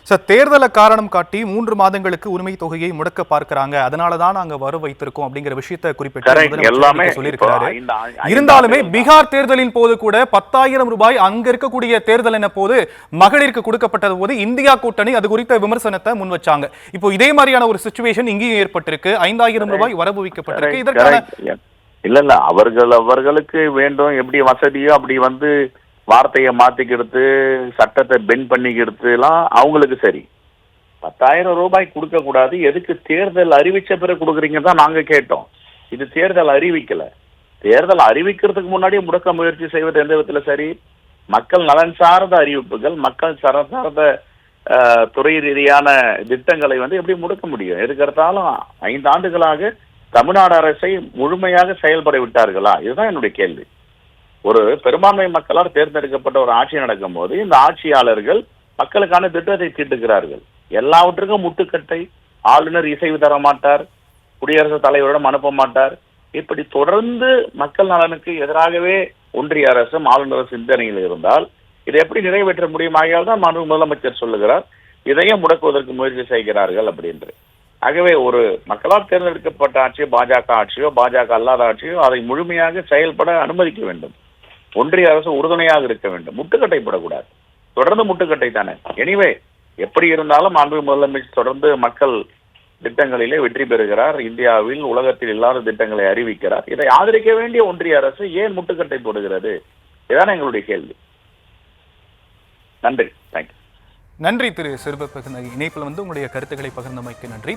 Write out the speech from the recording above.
Sir, தேர்தலை காரணம் காட்டி 3 மாதங்களுக்கு உரிமை தொகையை முடக்க பார்க்கிறாங்க, அதனாலதான் நாங்க வர வைத்திருக்கோம் அப்படிங்கிற விஷயத்தை குறிப்பிட்டு சொல்லியிருக்கிறாரு. இருந்தாலுமே பீகார் தேர்தலின் போது கூட 10,000 ரூபாய் அங்க இருக்கக்கூடிய தேர்தல் என போது மகளிருக்கு கொடுக்கப்பட்டது போது இந்தியா கூட்டணி அது குறித்த விமர்சனத்தை முன் வச்சாங்க. இப்போ இதே மாதிரியான ஒரு சிச்சுவேஷன் இங்கேயும் ஏற்பட்டிருக்கு. 5,000 ரூபாய் வரவு வைக்கப்பட்டிருக்கு. இதற்கான இல்ல அவர்களுக்கு வேண்டும் எப்படி வசதியோ அப்படி வார்த்தையை மாத்திக்கிறது, சட்டத்தை பெண்ட் பண்ணிக்கிறது எல்லாம் அவங்களுக்கு சரி. 10,000 ரூபாய் கொடுக்க கூடாது. எதுக்கு தேர்தல் அறிவிச்ச பிறகு கொடுக்குறீங்க தான் நாங்க கேட்டோம். இது தேர்தல் அறிவிக்கல. தேர்தல் அறிவிக்கிறதுக்கு முன்னாடியே முடக்க முயற்சி செய்வது எந்த விதத்துல சரி? மக்கள் நலன் சார்ந்த அறிவிப்புகள், மக்கள் சார்ந்த துறை ரீதியான திட்டங்களை எப்படி முடக்க முடியும்? எதுக்கெடுத்தாலும் 5 ஆண்டுகளாக தமிழ்நாடு அரசை முழுமையாக செயல்பட விட்டார்களா? இதுதான் என்னுடைய கேள்வி. ஒரு பெரும்பான்மை மக்களால் தேர்ந்தெடுக்கப்பட்ட ஒரு ஆட்சி நடக்கும் போது இந்த ஆட்சியாளர்கள் மக்களுக்கான திட்டத்தை தீட்டுகிறார்கள். எல்லாவற்றுக்கும் முட்டுக்கட்டை. ஆளுநர் இசைவு தர மாட்டார், குடியரசுத் தலைவரிடம் அனுப்ப மாட்டார். இப்படி தொடர்ந்து மக்கள் நலனுக்கு எதிராகவே ஒன்றிய அரசும் ஆளுநர் சிந்தனையில் இருந்தால் இதை எப்படி நிறைவேற்ற முடியும்? ஆகையால் தான் முதலமைச்சர் சொல்லுகிறார், இதையும் முடக்குவதற்கு முயற்சி செய்கிறார்கள் அப்படின்று. ஆகவே ஒரு மக்களால் தேர்ந்தெடுக்கப்பட்ட ஆட்சியோ, பாஜக ஆட்சியோ, பாஜக அல்லாத ஆட்சியோ அதை முழுமையாக செயல்பட அனுமதிக்க வேண்டும். ஒன்றிய அரசு உறுதுணையாக இருக்க வேண்டும். முட்டுக்கட்டை போடக்கூடாது. தொடர்ந்து முட்டுக்கட்டை தானே. எனிவே எப்படி இருந்தாலும் முதலமைச்சர் தொடர்ந்து மக்கள் திட்டங்களிலே வெற்றி பெறுகிறார். இந்தியாவில் உலகத்தில் இல்லாத திட்டங்களை அறிவிக்கிறார். இதை ஆதரிக்க வேண்டிய ஒன்றிய அரசு ஏன் முட்டுக்கட்டை போடுகிறது? இதுதான் எங்களுடைய கேள்வி. நன்றி. தேங்க்யூ. நன்றி திரு சிறுப. இணைப்பில் உங்களுடைய கருத்துக்களை பகிர்ந்தமைக்கு நன்றி.